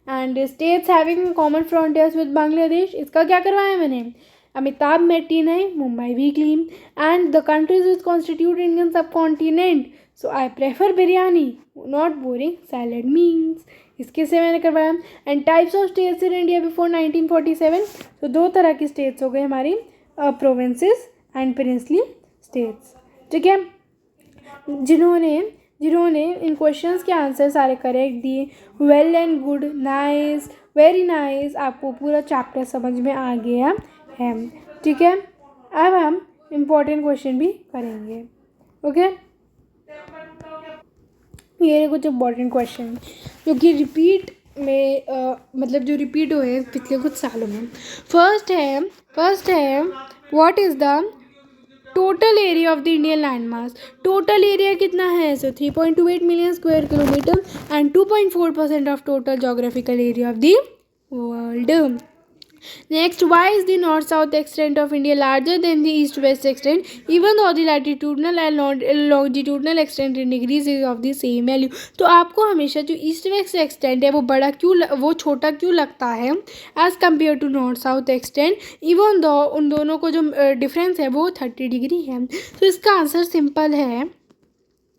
and states having common frontiers with Bangladesh. इसका क्या करवाया मैंने? अमिताभ मेटी ने Mumbai weekly. And the countries which constitute Indian subcontinent, so I prefer biryani not boring salad means, इसके से मैंने करवाया। And types of states in India before 1947, तो दो तरह की स्टेट्स हो गए हमारी, प्रोविंसेस एंड प्रिंसली स्टेट्स, ठीक है। जिन्होंने इन क्वेश्चंस के आंसर सारे करेक्ट दिए, well and good, nice, very nice, आपको पूरा चैप्टर समझ में आ गया है, ठीक है। अब हम इम्पोर्टेंट क्वेश्चन भी करेंगे, ओके। ये कुछ इम्पोर्टेंट क्वेश्चन जो कि रिपीट में मतलब जो रिपीट हुए हैं पिछले कुछ सालों में। फर्स्ट है what is the total area of the Indian land mass. Total area कितना है? सो 3.28 million square kilometre and 2.4% of total geographical area of the world. Next, why is the north-south extent of India larger than the east-west extent, even though the latitudinal and longitudinal extent in degrees is of the same value? तो आपको हमेशा जो east-west extent है वो छोटा क्यों लगता है as compare to north south extent, even though उन दोनों को जो डिफरेंस है वो 30 डिग्री है। तो इसका आंसर सिंपल है।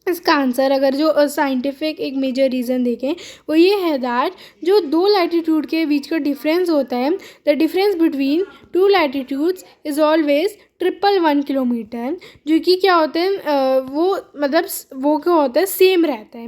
इसका आंसर अगर जो साइंटिफिक एक मेजर रीज़न देखें वो ये है दैट जो दो लैटिट्यूड के बीच का डिफरेंस होता है, the difference between two latitudes is always 111 kilometre, जो कि क्या होते हैं वो मतलब वो क्या होता है सेम रहता है।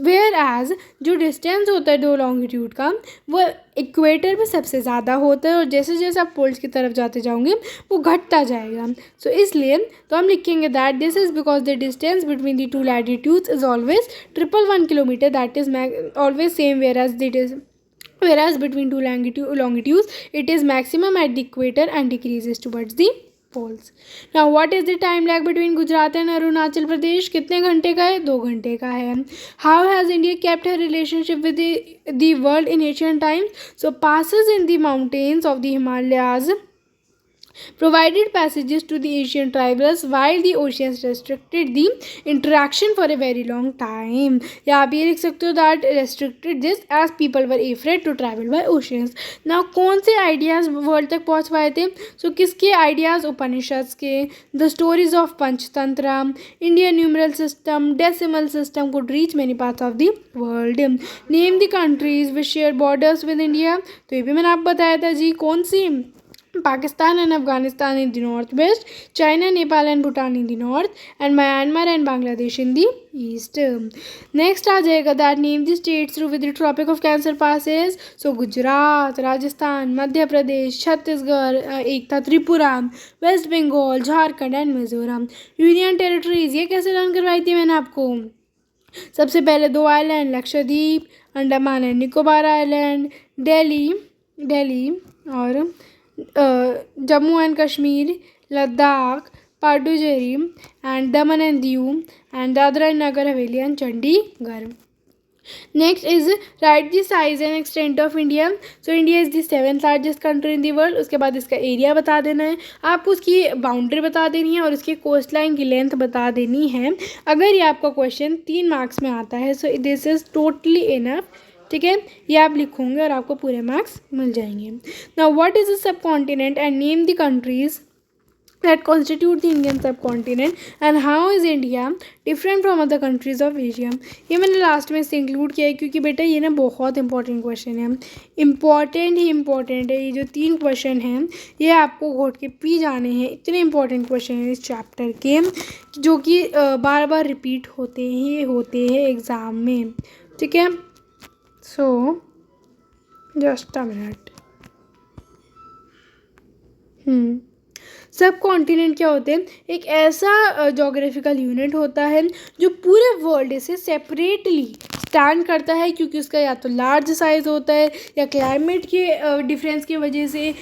वेयर एज जो डिस्टेंस होता है दो लॉन्गिट्यूड का वो इक्वेटर पे सबसे ज़्यादा होता है, और जैसे जैसे आप पोल्स की तरफ जाते जाओगे वो घटता जाएगा। सो इसलिए तो हम लिखेंगे that this is because the distance between the two latitudes is always 111 kilometre, that is always same, whereas between two longitudes it is maximum at the equator and decreases towards the poles. Now what is the time lag between Gujarat and Arunachal Pradesh? कितने घंटे का है? 2 घंटे का है। How has India kept her relationship with the world in ancient times? So passes in the mountains of the Himalayas provided passages to the Asian travelers while the oceans restricted the interaction for a very long time. या आप ये लिख सकते हो that restricted this as people were afraid to travel by oceans. Now कौन से ideas world तक पहुँच पाए थे? सो किसके आइडियाज़? उपनिषद के। The stories of Panchatantra, Indian numeral system, decimal system could reach many parts of the world. Name the countries which share borders with India, तो ये भी मैंने आपको बताया था जी, कौन सी? Pakistan and Afghanistan in the northwest, China, Nepal and Bhutan in the north, and Myanmar and Bangladesh in the east. Next आ जाएगा that name the states through which the Tropic of Cancer passes. So Gujarat, Rajasthan, Madhya Pradesh, Chhattisgarh, एक था Tripura, west Bengal, Jharkhand and Mizoram. Union territories ये कैसे learn करवाई थी मैंने आपको? सबसे पहले 2 island Lakshadweep, Andaman and Nicobar island, Delhi और Jammu and Kashmir, Ladakh, Puducherry and Daman and Diu and Dadra and Nagar Haveli and Chandigarh. Next is write the size and extent of India. So India is the 7th largest country in the world. उसके बाद इसका एरिया बता देना है, आपको उसकी बाउंड्री बता देनी है और उसकी कोस्ट लाइन की लेंथ बता देनी है. अगर ये आपका क्वेश्चन 3 मार्क्स में आता है so this is totally enough. ठीक है, ये आप लिखोगे और आपको पूरे मार्क्स मिल जाएंगे. Now what is the sub continent and name the countries that constitute the Indian subcontinent and how is India different from other countries of Asia. ये मैंने लास्ट में से इंक्लूड किया है क्योंकि बेटा ये ना बहुत इंपॉर्टेंट क्वेश्चन है, इम्पॉर्टेंट है. ये जो 3 क्वेश्चन हैं ये आपको घोट के पी जाने हैं. इतने इंपॉर्टेंट क्वेश्चन हैं इस चैप्टर के जो कि बार बार रिपीट होते हैं एग्ज़ाम में. ठीक है, सो जस्ट अ मिनट. सब कॉन्टिनेंट क्या होते हैं? एक ऐसा जोग्राफिकल यूनिट होता है जो पूरे वर्ल्ड से सेपरेटली स्टैंड करता है क्योंकि उसका या तो लार्ज साइज़ होता है या क्लाइमेट के डिफरेंस की वजह से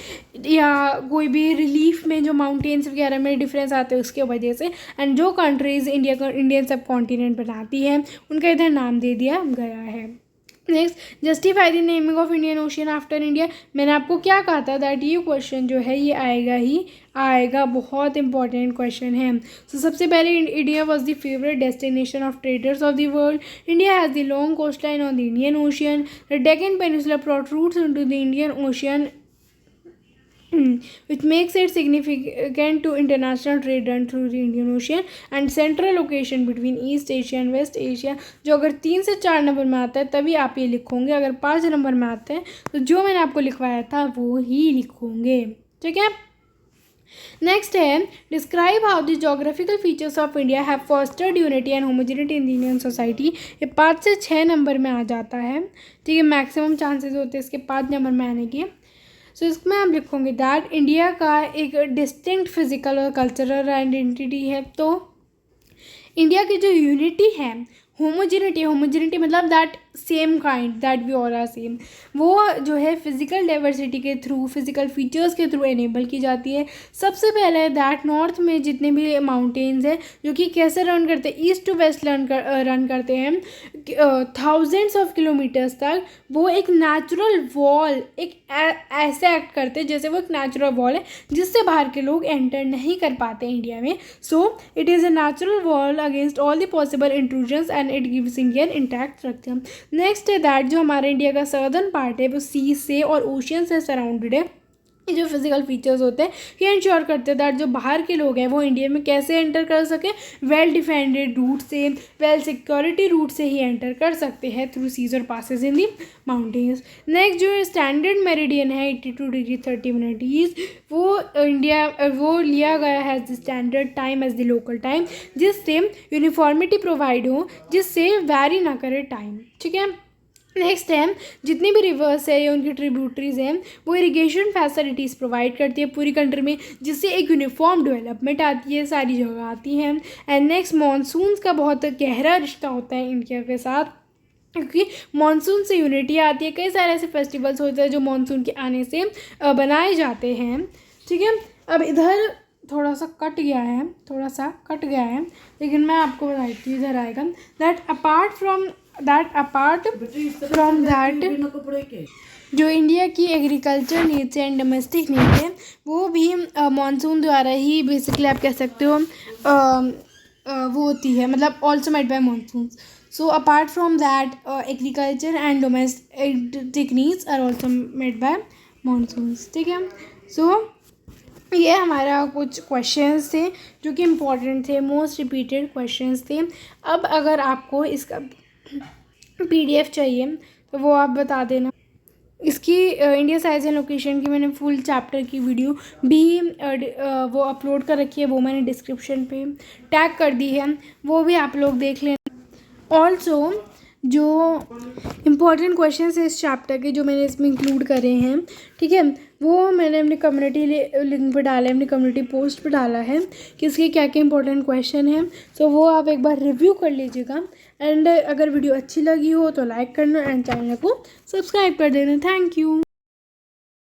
या कोई भी रिलीफ में जो माउंटेन्स वगैरह में डिफरेंस आते हैं उसके वजह से. एंड जो कंट्रीज़ इंडियन सब कॉन्टिनेंट बनाती हैं उनका इधर नाम दे दिया गया है. Next, justify the naming of Indian ocean after India. मैंने आपको क्या कहा था दैट ये क्वेश्चन जो है ये आएगा, बहुत इंपॉर्टेंट क्वेश्चन है. तो सबसे पहले India was the favourite destination of traders of the world. India has the long coast line on the Indian ocean. The Deccan peninsula protrudes into the Indian Ocean which makes it significant to international trade done through the Indian Ocean and central location between East Asia and West Asia. जो अगर 3 से 4 number में आता है तभी आप ये लिखोगे, अगर 5 नंबर में आता है तो जो मैंने आपको लिखवाया था वो ही लिखोगे. ठीक है, नेक्स्ट है describe how the geographical features of India have fostered unity and homogeneity in the Indian society. ये 5 से 6 नंबर में आ जाता है. ठीक है, मैक्सिमम चांसेस होते हैं इसके 5 नंबर में आने के. सो इसमें आप लिखोगे दैट इंडिया का एक डिस्टिंक्ट फिजिकल और कल्चरल आइडेंटिटी है. तो इंडिया की जो यूनिटी है, होमोजेनिटी मतलब that same kind that we all are same, वो जो है फिजिकल डाइवर्सिटी के थ्रू, फिजिकल फीचर्स के थ्रू एनेबल की जाती है. सबसे पहले दैट नॉर्थ में जितने भी माउंटेन्स हैं जो कि कैसे रन करते हैं, ईस्ट टू वेस्ट रन करते हैं थाउजेंड्स ऑफ किलोमीटर्स तक. वो एक नेचुरल वॉल एक ऐसे एक्ट करते हैं जैसे वो एक नेचुरल वॉल है जिससे बाहर के लोग एंटर नहीं कर पाते इंडिया में. So it is a natural wall against all the possible intrusions and it gives Indian intact रखते हैं. नेक्स्ट है दैट जो हमारे इंडिया का सर्दर्न पार्ट है वो सी से और ओशियन से सराउंडेड है. ये जो फिजिकल फीचर्स होते हैं ये इंश्योर करते हैं दैट जो बाहर के लोग हैं वो इंडिया में कैसे एंटर कर सकें, वेल डिफेंडेड रूट से, वेल सिक्योरिटी रूट से ही एंटर कर सकते हैं थ्रू सीज और पासेस इन दी माउंटेन्स. नेक्स्ट जो स्टैंडर्ड मेरिडियन है 82 डिग्री 30 मिनट ईस्ट, वो लिया गया है as the standard time as the local time, जिससे यूनिफॉर्मिटी प्रोवाइड हो, जिससे वैरी ना करे टाइम. ठीक है, नेक्स्ट है जितनी भी रिवर्स है या उनकी ट्रिब्यूटरीज हैं वो इरिगेशन फैसिलिटीज़ प्रोवाइड करती है पूरी कंट्री में, जिससे एक यूनिफॉर्म डेवलपमेंट आती है, सारी जगह आती हैं. एंड नेक्स्ट मानसून्स का बहुत गहरा रिश्ता होता है इंडिया के साथ क्योंकि मानसून से यूनिटी आती है. कई सारे ऐसे फेस्टिवल्स होते हैं जो मानसून के आने से बनाए जाते हैं. ठीक है, अब इधर थोड़ा सा कट गया है लेकिन मैं आपको बताती हूँ इधर आएगा दैट अपार्ट फ्रॉम दैट जो इंडिया की agriculture needs and domestic needs है वो भी मानसून द्वारा ही बेसिकली आप कह सकते हो वो होती है, मतलब also made by monsoon. So apart from that agriculture and domestic needs are also made by monsoons. ठीक है, सो ये हमारा कुछ क्वेश्चंस थे जो कि इम्पोर्टेंट थे, मोस्ट रिपीटेड क्वेश्चंस थे. अब अगर आपको इसका PDF चाहिए तो वो आप बता देना. इसकी इंडिया साइज एंड लोकेशन की मैंने फुल चैप्टर की वीडियो भी वो अपलोड कर रखी है, वो मैंने डिस्क्रिप्शन पे टैग कर दी है, वो भी आप लोग देख लेना. ऑल्सो जो इम्पोर्टेंट क्वेश्चंस है इस चैप्टर के जो मैंने इसमें इंक्लूड करे हैं, ठीक है, वो मैंने अपनी कम्युनिटी लिंक पे डाला है, अपनी कम्युनिटी पोस्ट पे डाला है कि इसके क्या क्या इंपॉर्टेंट क्वेश्चन हैं। सो वो आप एक बार रिव्यू कर लीजिएगा। एंड अगर वीडियो अच्छी लगी हो तो लाइक करना एंड चैनल को सब्सक्राइब कर देना। Thank you.